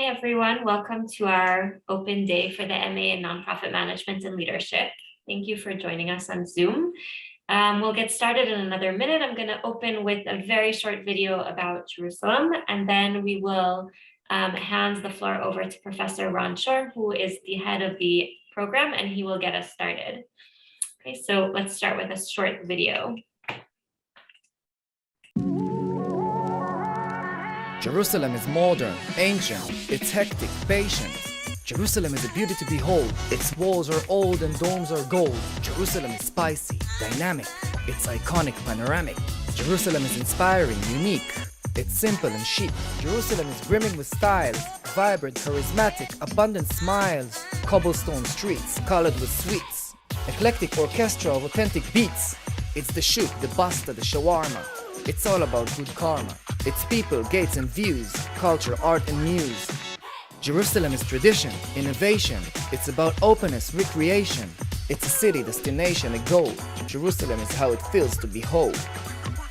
everyone. Welcome to our open day for the MA in Nonprofit Management and Leadership. Thank you for joining us on Zoom. We'll get started in another minute. I'm going to open with a very short video about Jerusalem, and then we will hand the floor over to Professor Ron Shore, who is the head of the program, and he will get us started. Okay, so let's start with a short video. Jerusalem is modern, ancient, it's hectic, patient. Jerusalem is a beauty to behold. Its walls are old and domes are gold. Jerusalem is spicy, dynamic, it's iconic, panoramic. Jerusalem is inspiring, unique, it's simple and chic. Jerusalem is brimming with styles, vibrant, charismatic, abundant smiles. Cobblestone streets, colored with sweets. Eclectic orchestra of authentic beats. It's the shuk, the basta, the shawarma. It's all about good karma. It's people, gates and views, culture, art and muse. Jerusalem is tradition, innovation. It's about openness, recreation. It's a city, destination, a goal. Jerusalem is how it feels to behold.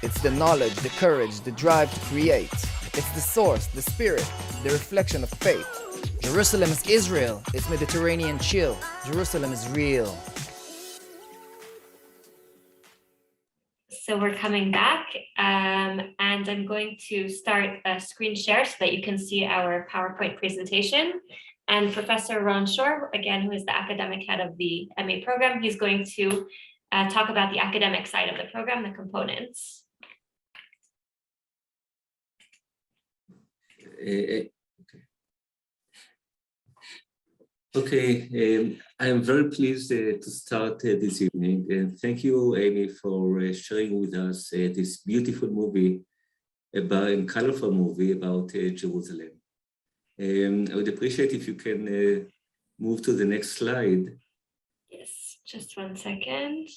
It's the knowledge, the courage, the drive to create. It's the source, the spirit, the reflection of faith. Jerusalem is Israel. It's Mediterranean chill. Jerusalem is real. So we're coming back, and I'm going to start a screen share so that you can see our PowerPoint presentation. And Professor Ron Shore, again, who is the academic head of the MA program, he's going to talk about the academic side of the program, the components. Okay, I am very pleased to start this evening, and thank you, Amy, for sharing with us this beautiful movie and colorful movie about Jerusalem. I would appreciate if you can move to the next slide. Yes, just 1 second.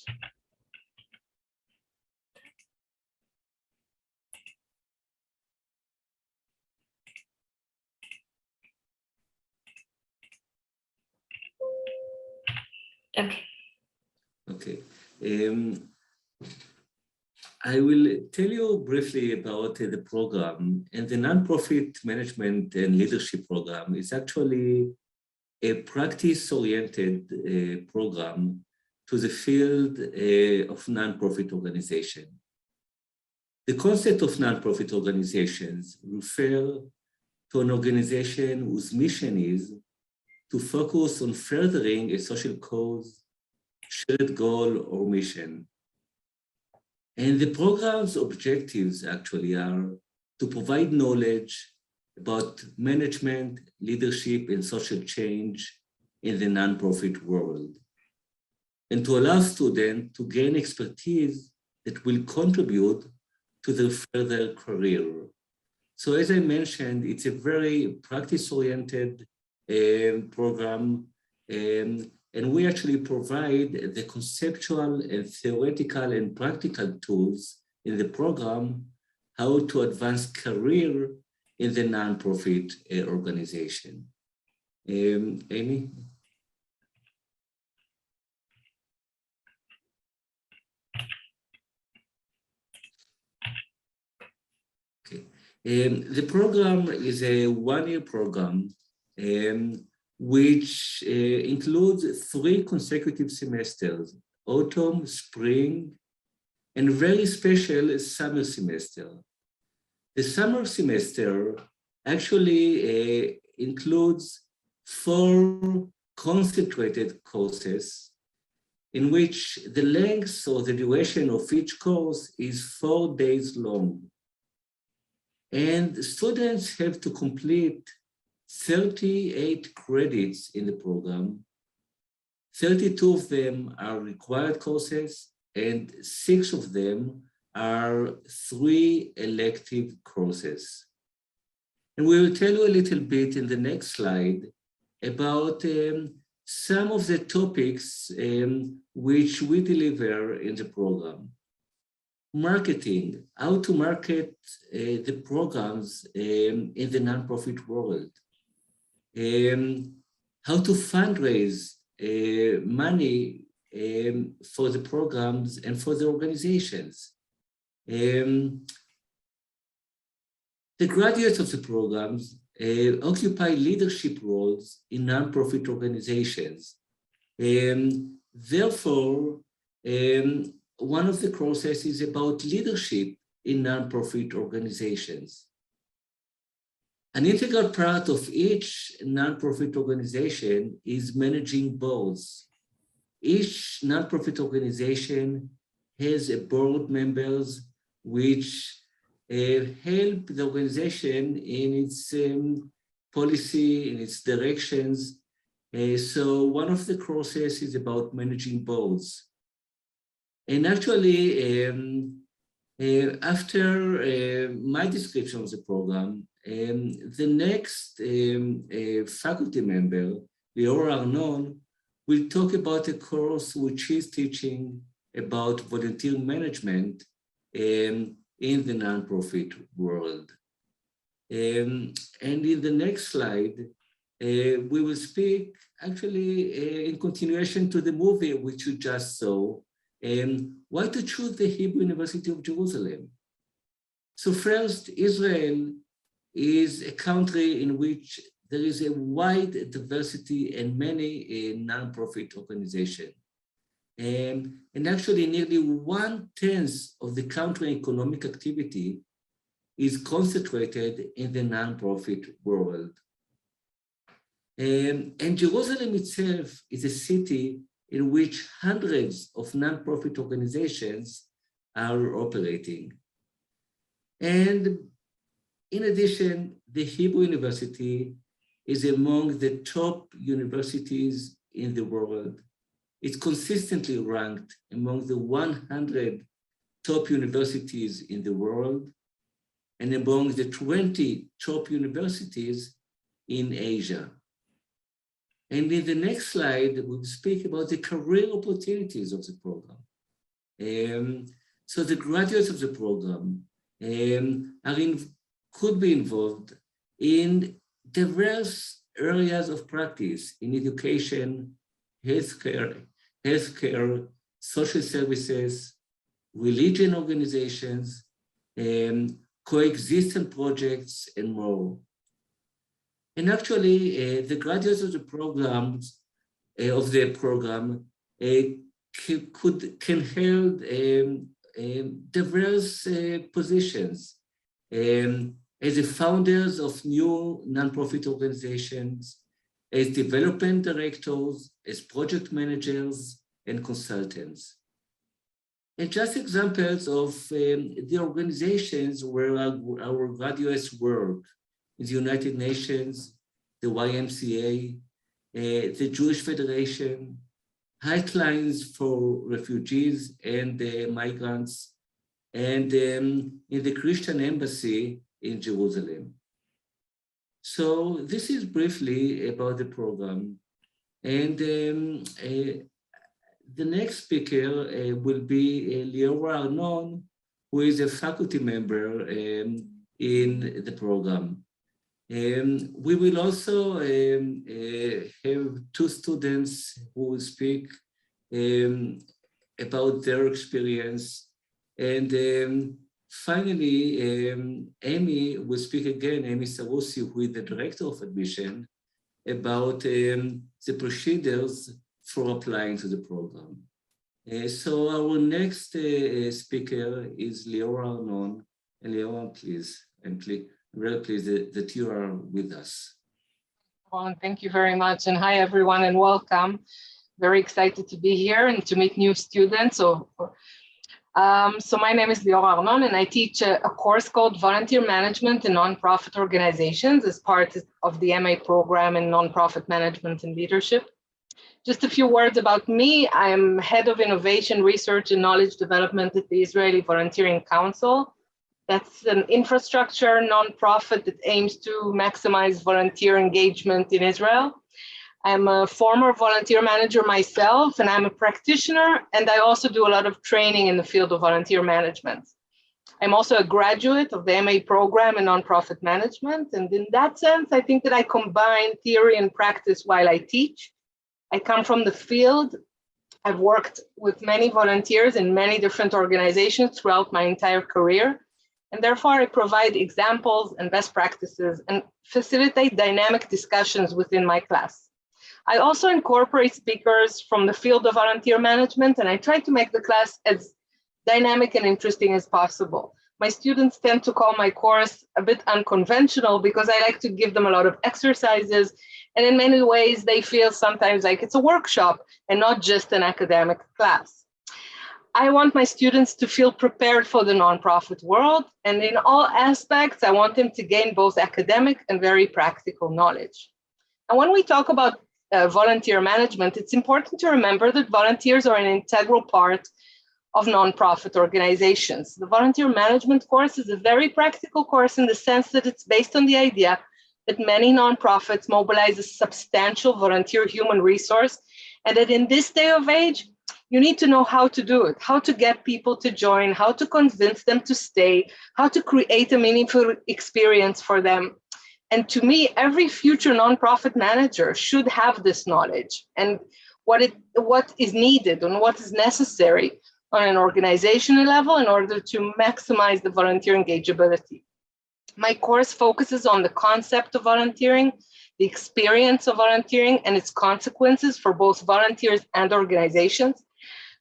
Okay. Okay. I will tell you briefly about the program. And the Nonprofit Management and Leadership Program is actually a practice-oriented program to the field of nonprofit organization. The concept of nonprofit organizations refer to an organization whose mission is to focus on furthering a social cause, shared goal, or mission. And the program's objectives actually are to provide knowledge about management, leadership, and social change in the nonprofit world, and to allow students to gain expertise that will contribute to their further career. So as I mentioned, it's a very practice-oriented program, and we actually provide the conceptual and theoretical and practical tools in the program how to advance career in the nonprofit organization. Amy? Okay. The program is a one-year program which includes 3 consecutive semesters, autumn, spring, and very special summer semester. The summer semester actually includes 4 concentrated courses in which the length or the duration of each course is 4 days long. And students have to complete 38 credits in the program. 32 of them are required courses, and 6 of them are 3 elective courses. And we will tell you a little bit in the next slide about some of the topics which we deliver in the program. Marketing, how to market the programs in the nonprofit world. How to fundraise money for the programs and for the organizations. The graduates of the programs occupy leadership roles in nonprofit organizations. Therefore, one of the courses is about leadership in nonprofit organizations. An integral part of each nonprofit organization is managing boards. Each nonprofit organization has a board members which help the organization in its policy, in its directions. So one of the courses is about managing boards. And actually, after my description of the program, the next faculty member, Lior Arnon, will talk about a course which is teaching about volunteer management in the nonprofit world. And in the next slide, we will speak actually in continuation to the movie which you just saw, why to choose the Hebrew University of Jerusalem. So first, Israel is a country in which there is a wide diversity and many nonprofit organizations. And actually nearly 1/10 of the country economic activity is concentrated in the nonprofit world. And Jerusalem itself is a city in which hundreds of nonprofit organizations are operating. And in addition, the Hebrew University is among the top universities in the world. It's consistently ranked among the 100 top universities in the world and among the 20 top universities in Asia. And in the next slide, we'll speak about the career opportunities of the program. So the graduates of the program could be involved in diverse areas of practice in education, healthcare, social services, religion organizations, coexistence projects, and more. And actually, the graduates of the program can hold diverse positions as the founders of new nonprofit organizations, as development directors, as project managers, and consultants. And just examples of the organizations where our graduates work: the United Nations, the YMCA, the Jewish Federation, Helplines for Refugees and Migrants, and in the Christian Embassy in Jerusalem. So this is briefly about the program. And the next speaker will be Lior Arnon, who is a faculty member in the program. We will also have two students who will speak about their experience. And finally, Amy will speak again, Amy Sarusi, who is the director of admission, about the procedures for applying to the program. So our next speaker is Lior Arnon. And Lior, please, I'm very pleased that you are with us. Well, thank you very much. And hi, everyone, and welcome. Very excited to be here and to meet new students. So my name is Lior Arnon, and I teach a course called Volunteer Management in Nonprofit Organizations as part of the MA program in Nonprofit Management and Leadership. Just a few words about me. I'm head of innovation, research, and knowledge development at the Israeli Volunteering Council. That's an infrastructure nonprofit that aims to maximize volunteer engagement in Israel. I'm a former volunteer manager myself, and I'm a practitioner, and I also do a lot of training in the field of volunteer management. I'm also a graduate of the MA program in nonprofit management, and in that sense, I think that I combine theory and practice while I teach. I come from the field. I've worked with many volunteers in many different organizations throughout my entire career. And therefore, I provide examples and best practices and facilitate dynamic discussions within my class. I also incorporate speakers from the field of volunteer management, and I try to make the class as dynamic and interesting as possible. My students tend to call my course a bit unconventional because I like to give them a lot of exercises, and in many ways they feel sometimes like it's a workshop and not just an academic class. I want my students to feel prepared for the nonprofit world, and in all aspects, I want them to gain both academic and very practical knowledge. And when we talk about volunteer management, it's important to remember that volunteers are an integral part of nonprofit organizations. The volunteer management course is a very practical course in the sense that it's based on the idea that many nonprofits mobilize a substantial volunteer human resource, and that in this day of age, you need to know how to do it, how to get people to join, how to convince them to stay, how to create a meaningful experience for them. And to me, every future nonprofit manager should have this knowledge and what is needed and what is necessary on an organizational level in order to maximize the volunteer engageability. My course focuses on the concept of volunteering, the experience of volunteering, and its consequences for both volunteers and organizations.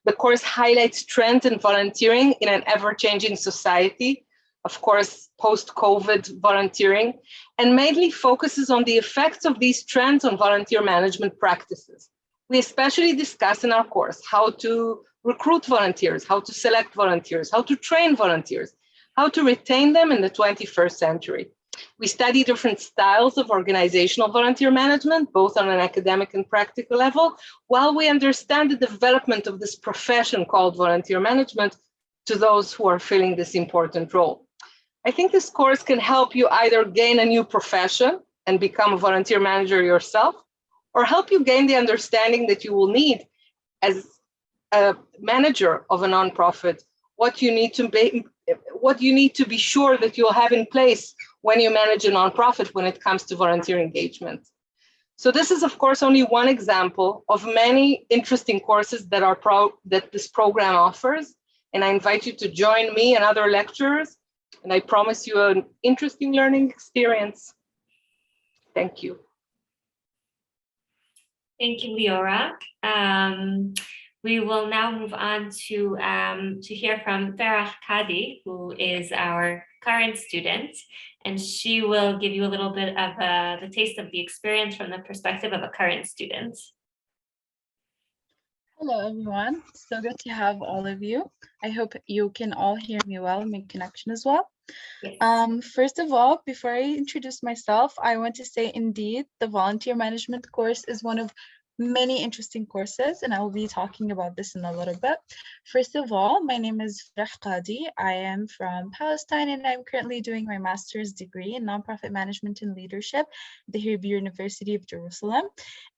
The course highlights trends in volunteering in an ever-changing society, of course, post-COVID volunteering, and mainly focuses on the effects of these trends on volunteer management practices. We especially discuss in our course how to recruit volunteers, how to select volunteers, how to train volunteers, how to retain them in the 21st century. We study different styles of organizational volunteer management, both on an academic and practical level, while we understand the development of this profession called volunteer management to those who are filling this important role. I think this course can help you either gain a new profession and become a volunteer manager yourself, or help you gain the understanding that you will need as a manager of a nonprofit, what you need to be sure that you'll have in place when you manage a nonprofit when it comes to volunteer engagement. So this is, of course, only one example of many interesting courses that this program offers. And I invite you to join me and other lecturers. And I promise you an interesting learning experience. Thank you. Thank you, Leora. We will now move on to hear from Farah Kadi, who is our current student, and she will give you a little bit of the taste of the experience from the perspective of a current student. Hello, everyone. So good to have all of you. I hope you can all hear me well and make connection as well. Yes. First of all, before I introduce myself, I want to say indeed the volunteer management course is one of many interesting courses, and I will be talking about this in a little bit. First of all, my name is Farah Kadi. I am from Palestine, and I'm currently doing my master's degree in nonprofit management and leadership at the Hebrew University of Jerusalem.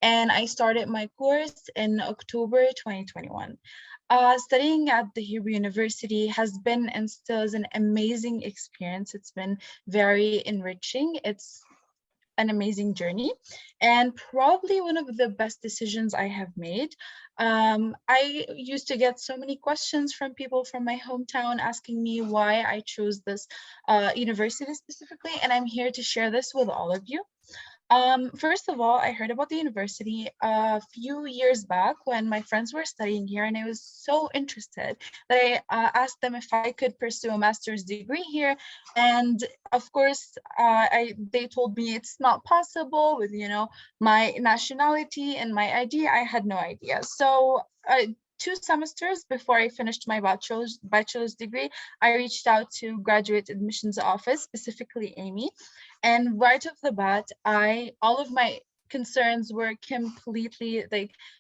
And I started my course in October 2021. Studying at the Hebrew University has been and still is an amazing experience. It's been very enriching. It's an amazing journey and probably one of the best decisions I have made. I used to get so many questions from people from my hometown asking me why I chose this university specifically, and I'm here to share this with all of you. First of all, I heard about the university a few years back when my friends were studying here, and I was so interested that I asked them if I could pursue a master's degree here. And of course, they told me it's not possible with, my nationality and my ID. I had no idea. So 2 semesters before I finished my bachelor's degree, I reached out to graduate admissions office, specifically Amy. And right off the bat, all of my concerns were completely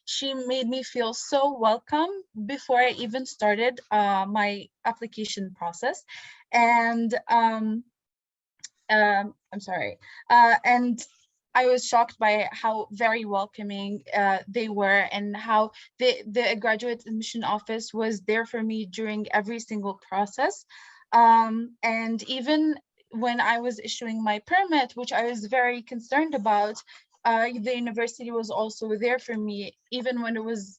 she made me feel so welcome before I even started my application process. And I'm sorry. And I was shocked by how very welcoming they were, and how the graduate admission office was there for me during every single process. And even when I was issuing my permit, which I was very concerned about, the university was also there for me, even when it was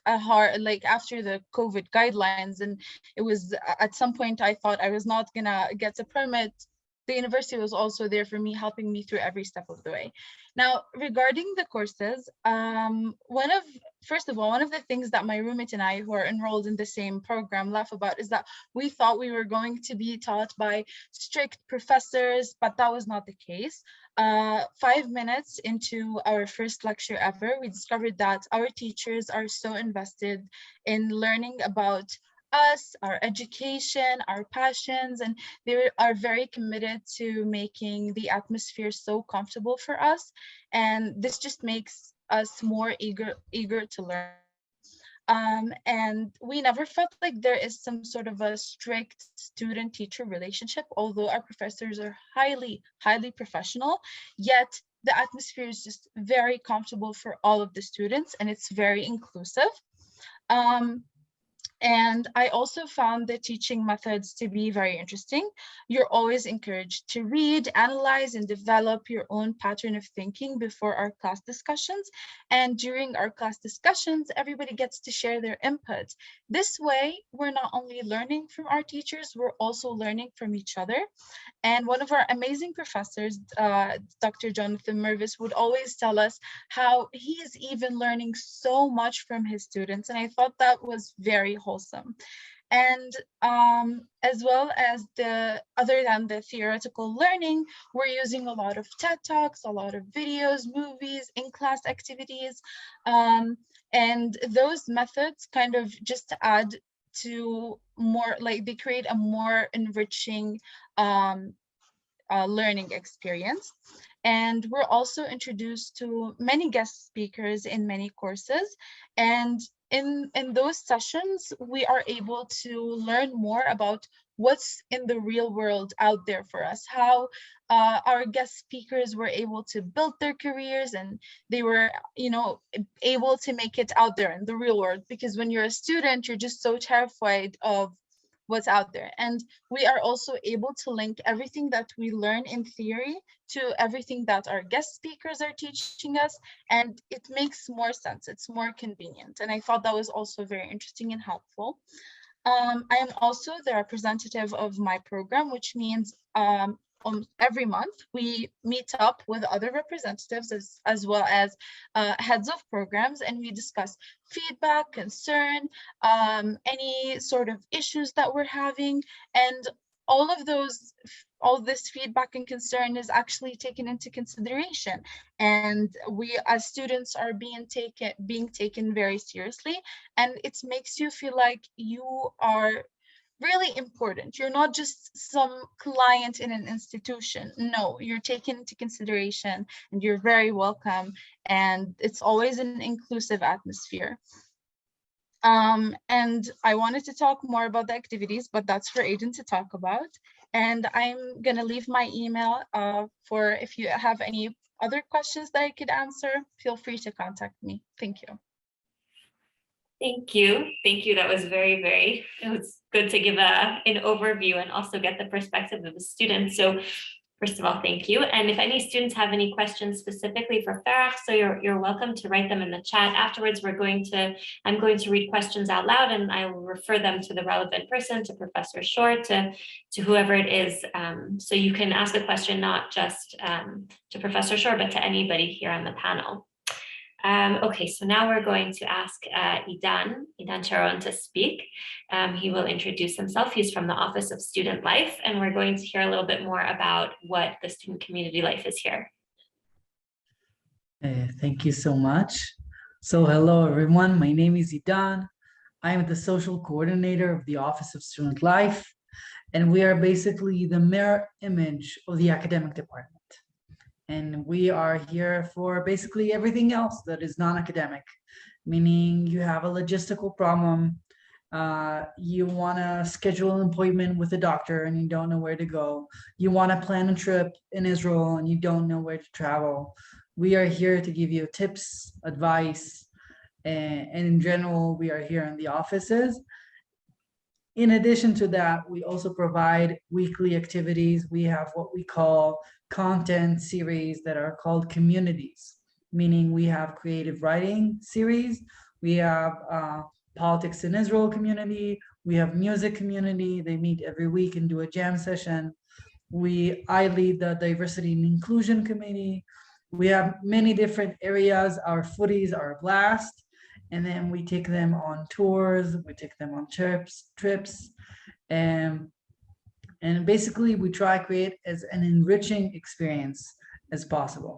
a hard, like after the COVID guidelines, and it was at some point I thought I was not gonna get a permit. The university was also there for me, helping me through every step of the way. Now, regarding the courses, first of all, one of the things that my roommate and I, who are enrolled in the same program, laugh about is that we thought we were going to be taught by strict professors, but that was not the case. 5 minutes into our first lecture ever, we discovered that our teachers are so invested in learning about us, our education, our passions, and they are very committed to making the atmosphere so comfortable for us. And this just makes us more eager to learn. And we never felt like there is some sort of a strict student-teacher relationship, although our professors are highly professional, yet the atmosphere is just very comfortable for all of the students, and it's very inclusive. And I also found the teaching methods to be very interesting. You're always encouraged to read, analyze, and develop your own pattern of thinking before our class discussions. And during our class discussions, everybody gets to share their input. This way, we're not only learning from our teachers, we're also learning from each other. And one of our amazing professors, Dr. Jonathan Mervis, would always tell us how he is even learning so much from his students. And I thought that was very wholesome. And as well as other than the theoretical learning, we're using a lot of TED Talks, a lot of videos, movies, in-class activities. And those methods kind of just add to more, like they create a more enriching learning experience. And we're also introduced to many guest speakers in many courses. And in those sessions, we are able to learn more about what's in the real world out there for us, how our guest speakers were able to build their careers, and they were, able to make it out there in the real world. Because when you're a student, you're just so terrified of what's out there. And we are also able to link everything that we learn in theory to everything that our guest speakers are teaching us, and it makes more sense. It's more convenient. And I thought that was also very interesting and helpful. I am also the representative of my program, which means every month we meet up with other representatives as well as heads of programs, and we discuss feedback, concern, any sort of issues that we're having, and all this feedback and concern is actually taken into consideration, and we as students are being taken very seriously, and it makes you feel like you are really important. You're not just some client in an institution. No, you're taken into consideration and you're very welcome, and it's always an inclusive atmosphere. And I wanted to talk more about the activities, but that's for Aiden to talk about. And I'm gonna leave my email for if you have any other questions that I could answer, feel free to contact me. Thank you. Thank you. Thank you. That was it was good to give an overview and also get the perspective of the students. So first of all, thank you. And if any students have any questions specifically for Farah, so you're welcome to write them in the chat. Afterwards, I'm going to read questions out loud, and I will refer them to the relevant person, to Professor Shore, to whoever it is. So you can ask a question, not just to Professor Shore, but to anybody here on the panel. Okay, so now we're going to ask Idan Sharon to speak. He will introduce himself. He's from the Office of Student Life, and we're going to hear a little bit more about what the student community life is here. Thank you so much. So hello, everyone. My name is Idan. I am the social coordinator of the Office of Student Life, and we are basically the mirror image of the academic department. And we are here for basically everything else that is non-academic, meaning you have a logistical problem, you want to schedule an appointment with a doctor and you don't know where to go, you want to plan a trip in Israel and you don't know where to travel. We are here to give you tips, advice, and in general, we are here in the offices. In addition to that, we also provide weekly activities. We have what we call content series that are called communities, meaning we have creative writing series, We have politics in Israel community. We have music community. They meet every week and do a jam session. I lead the diversity and inclusion committee. We have many different areas. Our footies are a blast. And then we take them on tours. We take them on trips. And basically we try to create as an enriching experience as possible.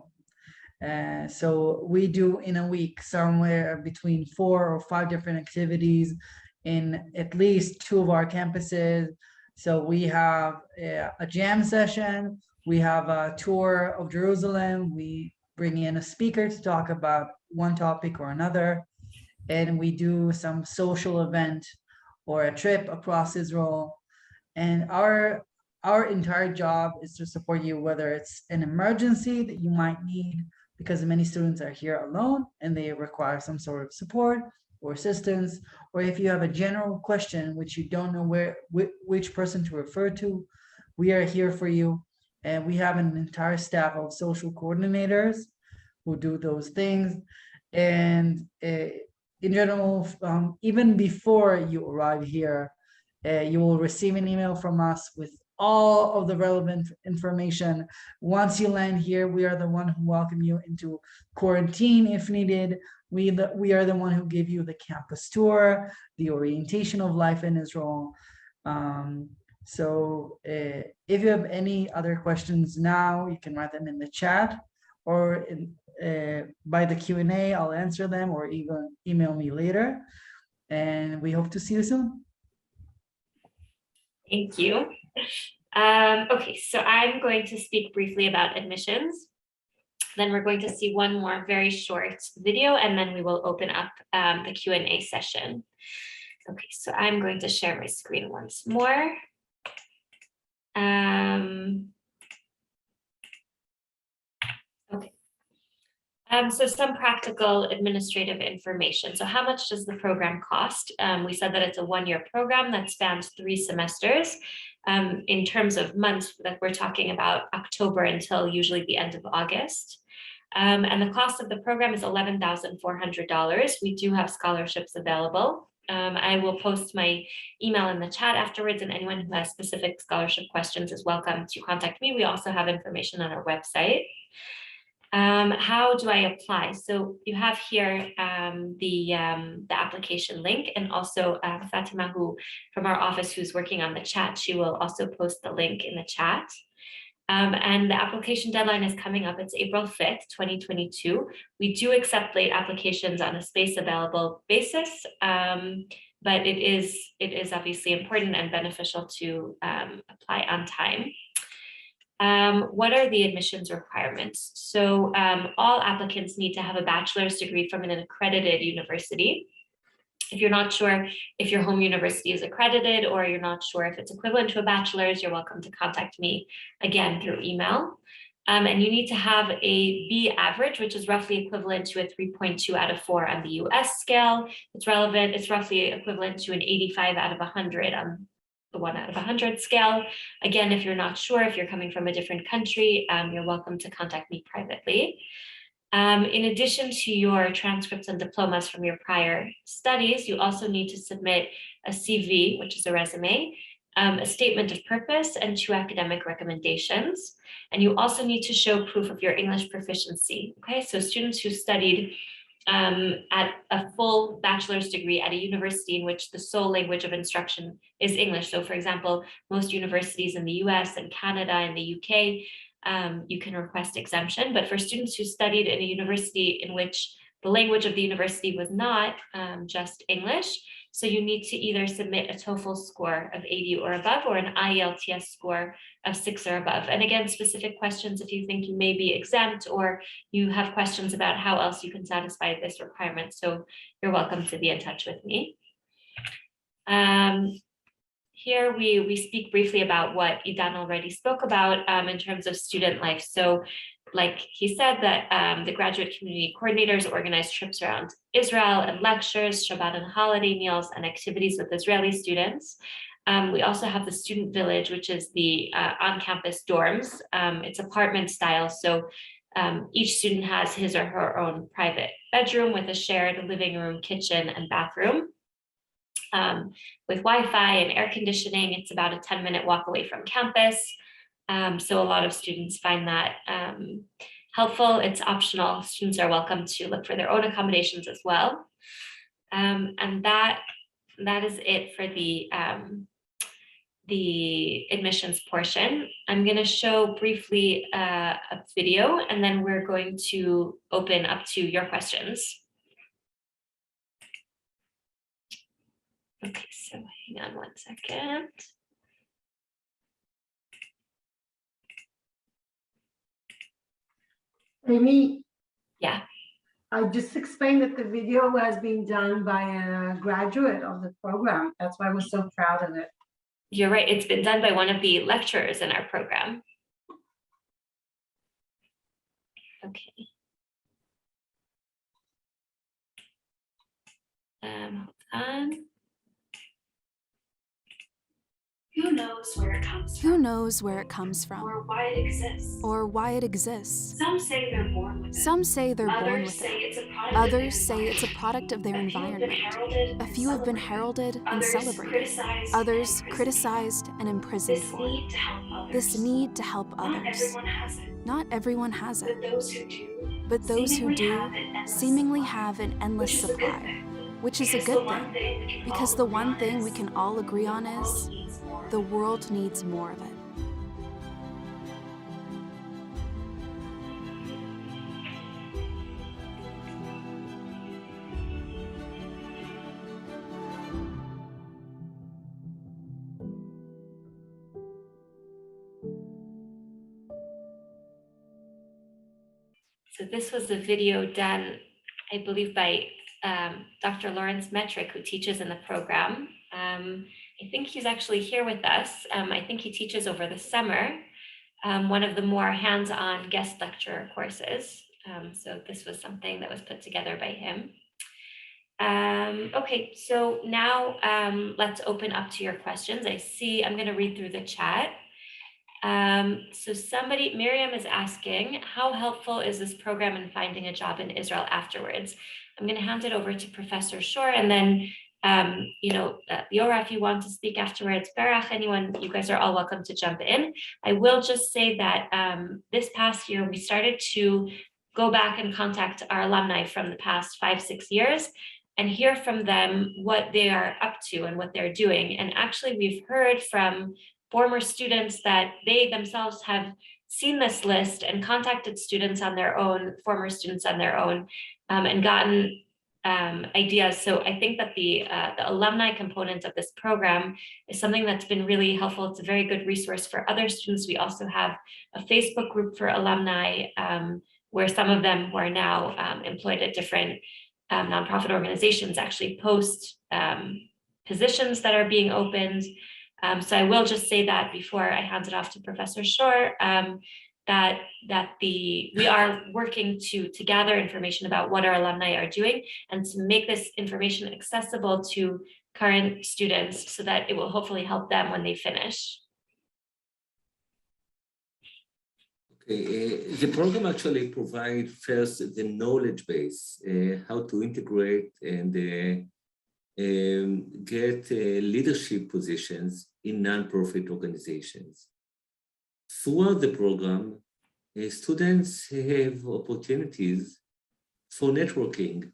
So we do in a week somewhere between 4 or 5 different activities in at least 2 of our campuses. So we have a jam session, we have a tour of Jerusalem, we bring in a speaker to talk about one topic or another, and we do some social event or a trip across Israel. And our entire job is to support you, whether it's an emergency that you might need because many students are here alone and they require some sort of support or assistance, or if you have a general question which you don't know which person to refer to, we are here for you. And we have an entire staff of social coordinators who do those things. And in general, even before you arrive here, you will receive an email from us with all of the relevant information. Once you land here, we are the one who welcome you into quarantine if needed. We are the one who give you the campus tour, the orientation of life in Israel. So if you have any other questions now, you can write them in the chat, or by the Q&A, I'll answer them, or even email me later. And we hope to see you soon. Thank you. Okay, so I'm going to speak briefly about admissions. Then we're going to see one more very short video, and then we will open up the Q&A session. Okay, so I'm going to share my screen once more. Okay. So some practical administrative information. So how much does the program cost? We said that it's a 1-year program that spans 3 semesters. In terms of months, that we're talking about October until usually the end of August. And the cost of the program is $11,400. We do have scholarships available. I will post my email in the chat afterwards, and anyone who has specific scholarship questions is welcome to contact me. We also have information on our website. How do I apply? So you have here the application link, and also Fatima, who from our office, who's working on the chat, she will also post the link in the chat. And the application deadline is coming up. It's April 5th, 2022. We do accept late applications on a space available basis, but it is obviously important and beneficial to apply on time. What are the admissions requirements? So all applicants need to have a bachelor's degree from an accredited university. If you're not sure if your home university is accredited, or you're not sure if it's equivalent to a bachelor's, you're welcome to contact me again through email. And you need to have a B average, which is roughly equivalent to a 3.2 out of 4 on the US scale. It's roughly equivalent to an 85 out of 100 on the 1 out of 100 scale. Again, if you're not sure, if you're coming from a different country, you're welcome to contact me privately. In addition to your transcripts and diplomas from your prior studies, you also need to submit a CV, which is a resume, a statement of purpose, and 2 academic recommendations. And you also need to show proof of your English proficiency. Okay, so students who studied at a full bachelor's degree at a university in which the sole language of instruction is English. So for example, most universities in the US and Canada and the UK, you can request exemption, but for students who studied in a university in which the language of the university was not just English, so you need to either submit a TOEFL score of 80 or above, or an IELTS score of 6 or above. And again, specific questions if you think you may be exempt, or you have questions about how else you can satisfy this requirement. So you're welcome to be in touch with me. Here we speak briefly about what Idan already spoke about in terms of student life. So like he said, that the graduate community coordinators organize trips around Israel and lectures, Shabbat and holiday meals, and activities with Israeli students. We also have the student village, which is the on-campus dorms. It's apartment style. So Each student has his or her own private bedroom with a shared living room, kitchen, and bathroom. With Wi-Fi and air conditioning, it's about a 10-minute walk away from campus. So a lot of students find that helpful. It's optional. Students are welcome to look for their own accommodations as well. And that is it for the admissions portion. I'm going to show briefly a video, and then we're going to open up to your questions. Okay, so hang on one second. Amy, Yeah. I just explained that the video was being done by a graduate of the program. That's why we're so proud of it. You're right. It's been done by one of the lecturers in our program. Okay. Hold on. Who knows where it comes from? Who knows where it comes from? Or why it exists? Or why it exists? Some say they're born with it. Some say they're born Others with say it. it's a product Others of say their it's a product of their environment. environment. A few have been heralded and Others celebrated. criticized Others and criticized and imprisoned This for need it. to help others. This need to help Not others. everyone has it. Not everyone has But it. those who do, But those who do seemingly supply, have an endless which is a good supply. thing. Which is a Because the good one thing. we can Because all the agree one on thing is we can all agree on the is world needs more. the world needs more of it. So this was a video done, I believe, by Dr. Lawrence Metrick, who teaches in the program. I think he's actually here with us. I think he teaches over the summer, one of the more hands-on guest lecturer courses. So this was something that was put together by him. Okay, so now let's open up to your questions. I see, I'm going to read through the chat. So Miriam is asking, how helpful is this program in finding a job in Israel afterwards? I'm going to hand it over to Professor Shor, and then, Liora, if you want to speak afterwards, Barach, anyone, you guys are all welcome to jump in. I will just say that this past year, we started to go back and contact our alumni from the past 5-6 years and hear from them what they are up to and what they're doing. And actually, we've heard from former students that they themselves have seen this list and contacted students on their own, former students on their own, and gotten ideas. So I think that the alumni component of this program is something that's been really helpful. It's a very good resource for other students. We also have a Facebook group for alumni, where some of them who are now employed at different nonprofit organizations actually post positions that are being opened. So I will just say that before I hand it off to Professor Shor, that we are working to gather information about what our alumni are doing and to make this information accessible to current students so that it will hopefully help them when they finish. Okay, the program actually provides first the knowledge base, how to integrate and get leadership positions in nonprofit organizations. Throughout the program, students have opportunities for networking.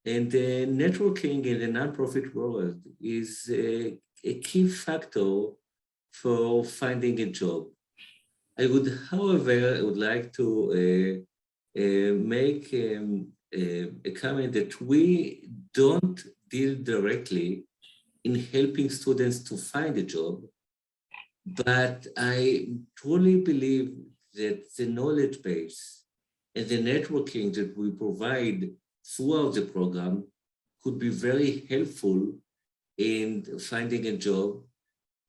And networking in the nonprofit world is a key factor for finding a job. I would, however, like to make a comment that we don't deal directly in helping students to find a job, but I truly believe that the knowledge base and the networking that we provide throughout the program could be very helpful in finding a job.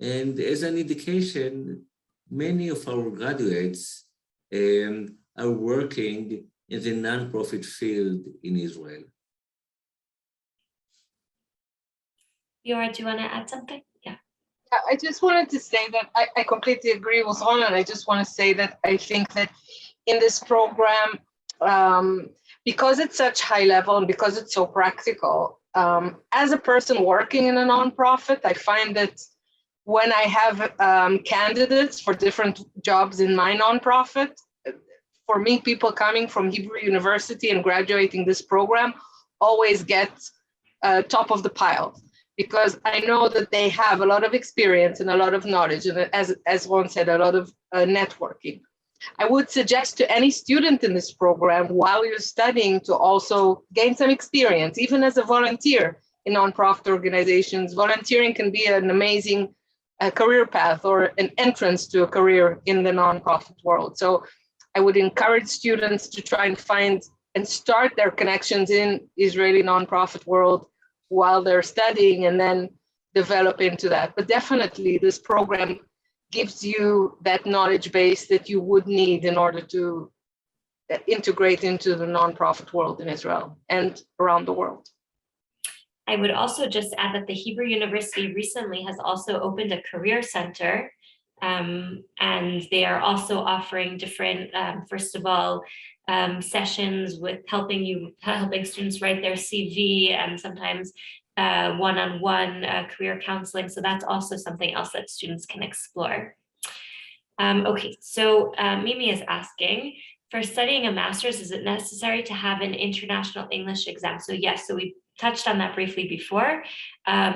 And as an indication, many of our graduates are working in the nonprofit field in Israel. Liora, do you want to add something? Yeah. I just wanted to say that I completely agree with Ronan. I just want to say that I think that in this program, because it's such high level and because it's so practical, as a person working in a nonprofit, I find that when I have candidates for different jobs in my nonprofit, for me, people coming from Hebrew University and graduating this program always get top of the pile, because I know that they have a lot of experience and a lot of knowledge, and as Ron said, a lot of networking. I would suggest to any student in this program, while you're studying, to also gain some experience, even as a volunteer in nonprofit organizations. Volunteering can be an amazing career path or an entrance to a career in the nonprofit world. So I would encourage students to try and find and start their connections in Israeli nonprofit world while they're studying, and then develop into that. But definitely this program gives you that knowledge base that you would need in order to integrate into the nonprofit world in Israel and around the world. I would also just add that the Hebrew University recently has also opened a career center, and they are also offering different, first of all, sessions with helping students write their CV, and sometimes one-on-one career counseling. So that's also something else that students can explore. Okay, so Mimi is asking, for studying a master's, is it necessary to have an international English exam? So yes, so we touched on that briefly before.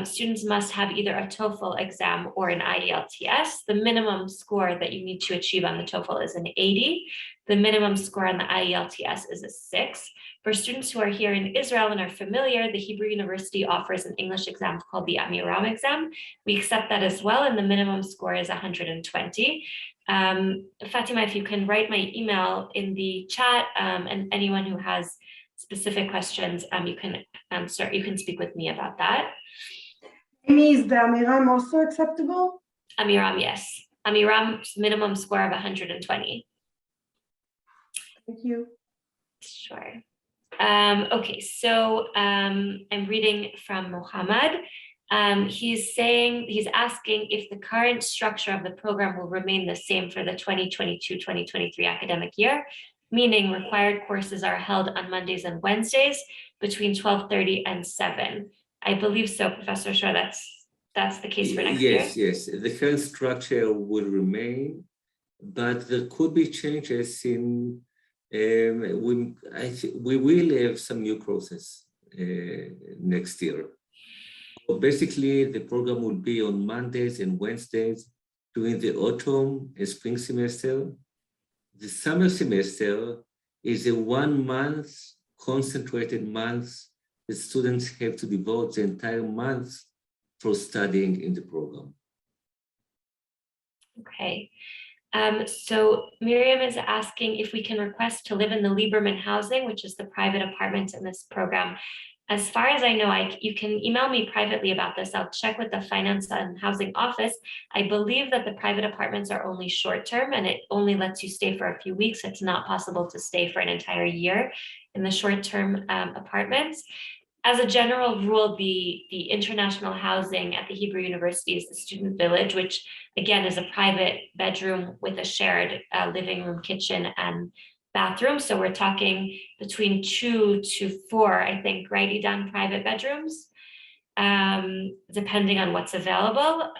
Students must have either a TOEFL exam or an IELTS. The minimum score that you need to achieve on the TOEFL is an 80. The minimum score on the IELTS is a 6. For students who are here in Israel and are familiar, the Hebrew University offers an English exam called the Amiram exam. We accept that as well, and the minimum score is 120. Fatima, if you can write my email in the chat, and anyone who has specific questions, you can speak with me about that. Amy, is the Amiram also acceptable? Amiram, yes. Amiram's minimum score of 120. Thank you. Sure. Okay, so I'm reading from Mohammed. He's asking if the current structure of the program will remain the same for the 2022-2023 academic year, meaning required courses are held on Mondays and Wednesdays between 12:30 and 7. I believe so, Professor Shor, that's the case for next year? Yes. The current structure will remain, but there could be changes in, we will have some new courses next year. So basically, the program will be on Mondays and Wednesdays during the autumn and spring semester. The summer semester is a 1 month, concentrated month. The students have to devote the entire month for studying in the program. Okay. So Miriam is asking if we can request to live in the Lieberman housing, which is the private apartments in this program. As far as I know, you can email me privately about this. I'll check with the Finance and Housing Office. I believe that the private apartments are only short-term, and it only lets you stay for a few weeks. It's not possible to stay for an entire year in the short-term apartments. As a general rule, the international housing at the Hebrew University is the student village, which again is a private bedroom with a shared living room, kitchen, and bathroom. So we're talking between 2 to 4, I think, right, Idan, private bedrooms, depending on what's available.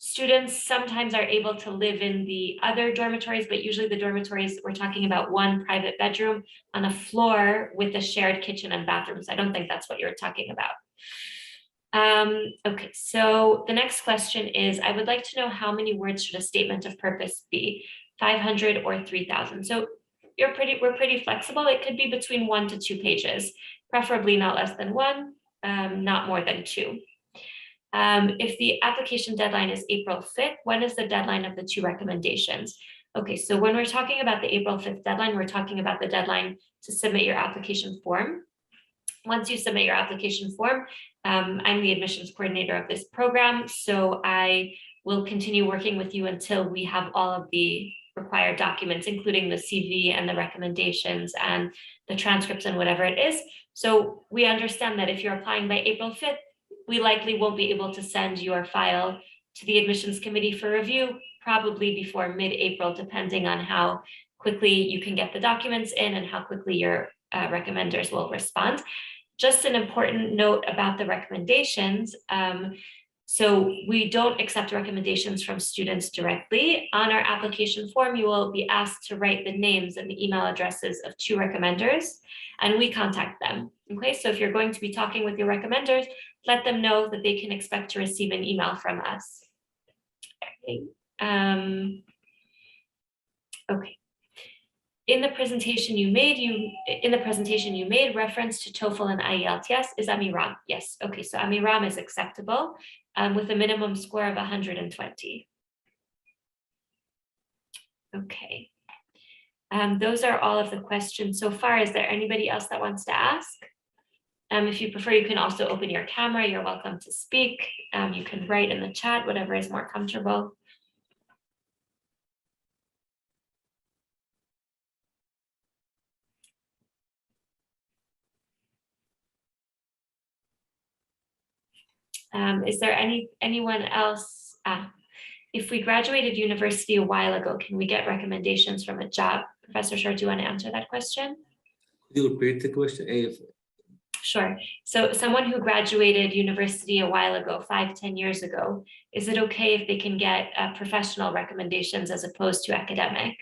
Students sometimes are able to live in the other dormitories, but usually the dormitories, we're talking about 1 private bedroom on a floor with a shared kitchen and bathrooms. I don't think that's what you're talking about. Okay, so the next question is, I would like to know how many words should a statement of purpose be, 500 or 3,000? So we're pretty flexible. It could be between 1 to 2 pages, preferably not less than 1, not more than 2. If the application deadline is April 5th, when is the deadline of the 2 recommendations? Okay, so when we're talking about the April 5th deadline, we're talking about the deadline to submit your application form. Once you submit your application form, I'm the admissions coordinator of this program, so I will continue working with you until we have all of the required documents, including the CV and the recommendations and the transcripts and whatever it is. So we understand that if you're applying by April 5th, we likely won't be able to send your file to the admissions committee for review, probably before mid-April, depending on how quickly you can get the documents in and how quickly your recommenders will respond. Just an important note about the recommendations. So we don't accept recommendations from students directly. On our application form, you will be asked to write the names and the email addresses of 2 recommenders, and we contact them. Okay, so if you're going to be talking with your recommenders, let them know that they can expect to receive an email from us. Okay. Okay. In the presentation you made reference to TOEFL and IELTS. Is AMIRAM? Yes. Okay, so AMIRAM is acceptable with a minimum score of 120. Okay. Those are all of the questions so far. Is there anybody else that wants to ask? If you prefer, you can also open your camera. You're welcome to speak. You can write in the chat, whatever is more comfortable. Is there anyone else? If we graduated university a while ago, can we get recommendations from a job? Professor Shor, do you want to answer that question? Could you repeat the question? Sure. So someone who graduated university a while ago, 5-10 years ago, is it okay if they can get professional recommendations as opposed to academic?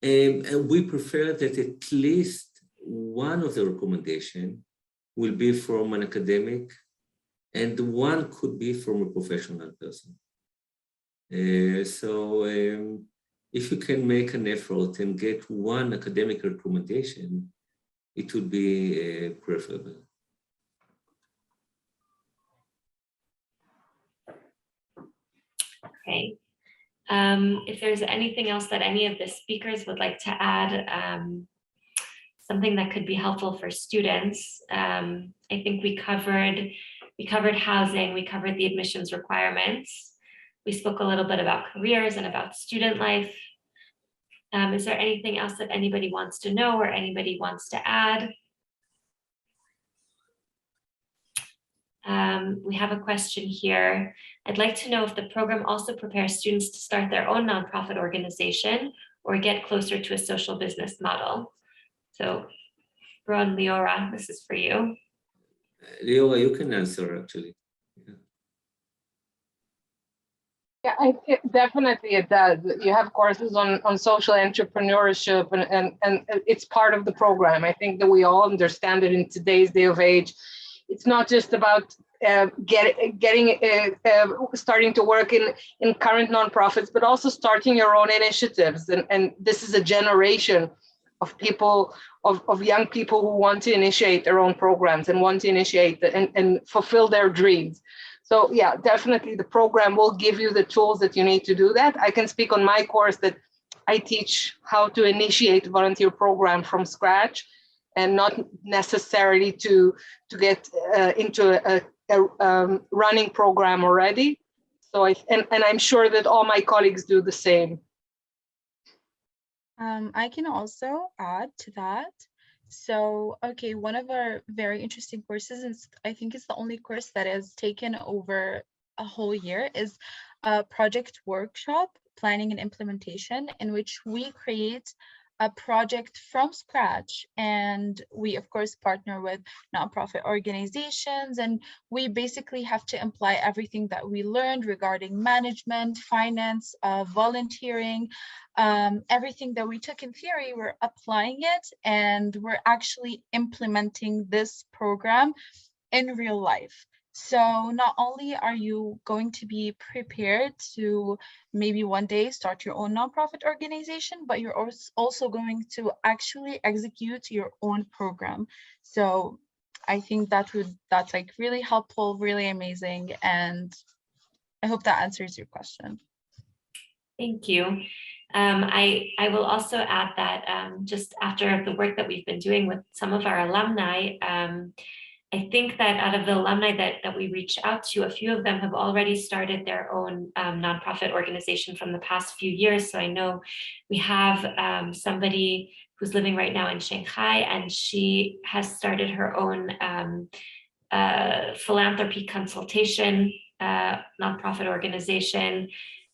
We prefer that at least one of the recommendation will be from an academic, and one could be from a professional person. So if you can make an effort and get one academic recommendation, it would be preferable. Okay. If there's anything else that any of the speakers would like to add, something that could be helpful for students, I think we covered housing, we covered the admissions requirements. We spoke a little bit about careers and about student life. Is there anything else that anybody wants to know or anybody wants to add? We have a question here. I'd like to know if the program also prepares students to start their own nonprofit organization or get closer to a social business model. So, Ron, Leora, this is for you. Leora, you can answer actually. Yeah, definitely it does. You have courses on social entrepreneurship, and it's part of the program. I think that we all understand it in today's day of age. It's not just about starting to work in current nonprofits, but also starting your own initiatives. And this is a generation of people, of young people who want to initiate their own programs and want to initiate and fulfill their dreams. So yeah, definitely the program will give you the tools that you need to do that. I can speak on my course that I teach how to initiate a volunteer program from scratch, and not necessarily to get into a running program already. So and I'm sure that all my colleagues do the same. I can also add to that. So, okay, one of our very interesting courses, and I think it's the only course that has taken over a whole year, is a project workshop, planning and implementation, in which we create a project from scratch. And we, of course, partner with nonprofit organizations, and we basically have to apply everything that we learned regarding management, finance, volunteering, everything that we took in theory, we're applying it, and we're actually implementing this program in real life. So not only are you going to be prepared to maybe one day start your own nonprofit organization, but you're also going to actually execute your own program. So I think that's like really helpful, really amazing, and I hope that answers your question. Thank you. I will also add that just after the work that we've been doing with some of our alumni, I think that out of the alumni that we reach out to, a few of them have already started their own nonprofit organization from the past few years. So I know we have somebody who's living right now in Shanghai, and she has started her own philanthropy consultation nonprofit organization.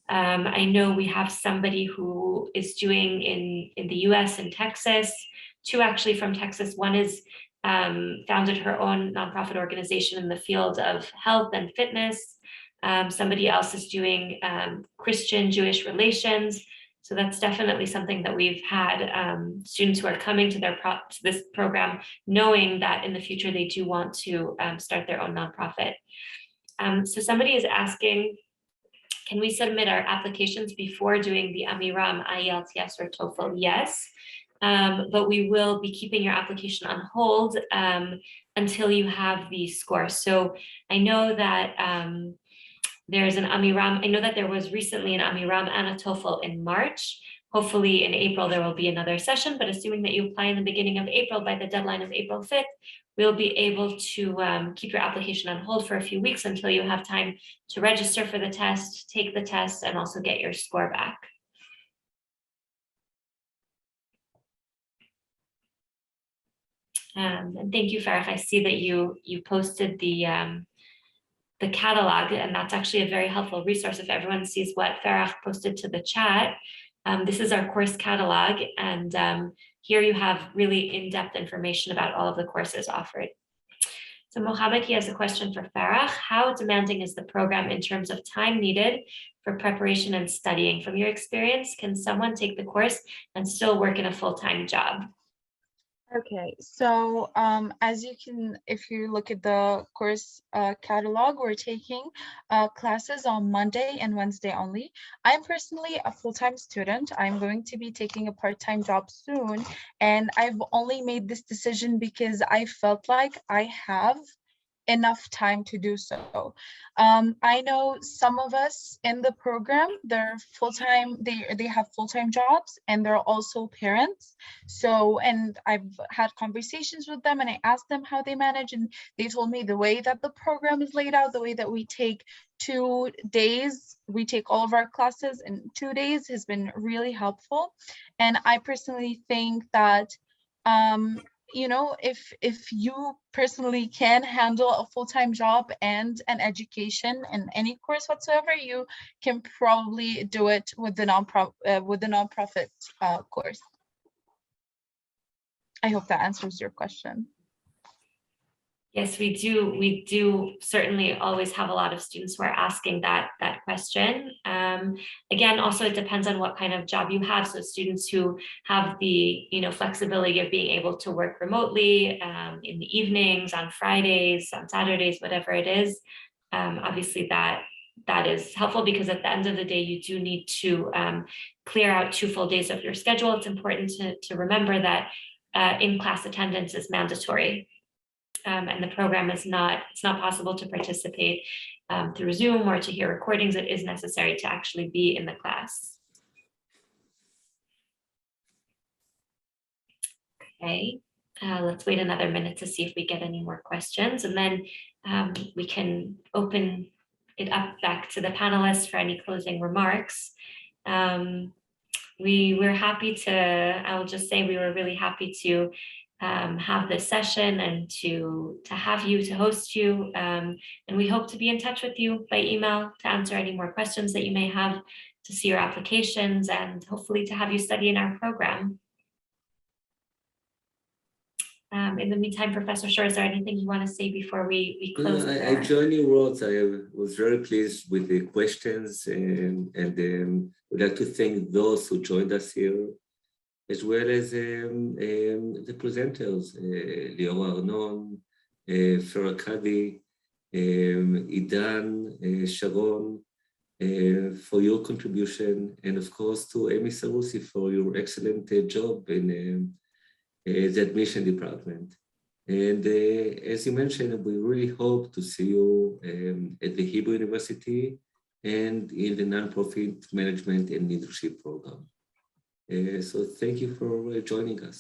I know we have somebody who is doing in the US and Texas, two actually from Texas. One is founded her own nonprofit organization in the field of health and fitness. Somebody else is doing Christian-Jewish relations. So that's definitely something that we've had students who are coming to this program, knowing that in the future they do want to start their own nonprofit. So somebody is asking, can we submit our applications before doing the Amiram, IELTS, or TOEFL? Yes, but we will be keeping your application on hold until you have the score. So I know that there's an Amiram. I know that there was recently an Amiram and a TOEFL in March. Hopefully in April, there will be another session, but assuming that you apply in the beginning of April, by the deadline of April 5th, we'll be able to keep your application on hold for a few weeks until you have time to register for the test, take the test, and also get your score back. And thank you, Farah. I see that you posted the catalog, and that's actually a very helpful resource if everyone sees what Farah posted to the chat. This is our course catalog, and here you have really in-depth information about all of the courses offered. So Mohammed, he has a question for Farah. How demanding is the program in terms of time needed for preparation and studying? From your experience, can someone take the course and still work in a full-time job? Okay, so as you can, if you look at the course catalog, we're taking classes on Monday and Wednesday only. I'm personally a full-time student. I'm going to be taking a part-time job soon, and I've only made this decision because I felt like I have enough time to do so. I know some of us in the program, they're full-time, they have full-time jobs, and they're also parents. So, and I've had conversations with them, and I asked them how they manage, and they told me the way that the program is laid out, the way that we take 2 days, we take all of our classes in 2 days, has been really helpful. And I personally think that you know, if you personally can handle a full-time job and an education in any course whatsoever, you can probably do it with the nonprofit course. I hope that answers your question. Yes, we do. We do certainly always have a lot of students who are asking that question. Again, also it depends on what kind of job you have. So students who have the flexibility of being able to work remotely in the evenings, on Fridays, on Saturdays, whatever it is, obviously that is helpful, because at the end of the day, you do need to clear out 2 full days of your schedule. It's important to remember that in-class attendance is mandatory. And the program it's not possible to participate through Zoom or to hear recordings. It is necessary to actually be in the class. Okay, let's wait another minute to see if we get any more questions, and then we can open it up back to the panelists for any closing remarks. We were happy to, I will just say we were really happy to have this session and to have you, to host you. And we hope to be in touch with you by email to answer any more questions that you may have, to see your applications, and hopefully to have you study in our program. In the meantime, Professor Shor, is there anything you want to say before we close? I joined your words. I was very pleased with the questions, and would like to thank those who joined us here, as well as the presenters, Lior Arnon, Farah Kadi, Idan, Sharon, for your contribution, and of course to Amy Sarusi for your excellent job in the admission department. And as you mentioned, we really hope to see you at the Hebrew University and in the nonprofit management and leadership program. So thank you for joining us.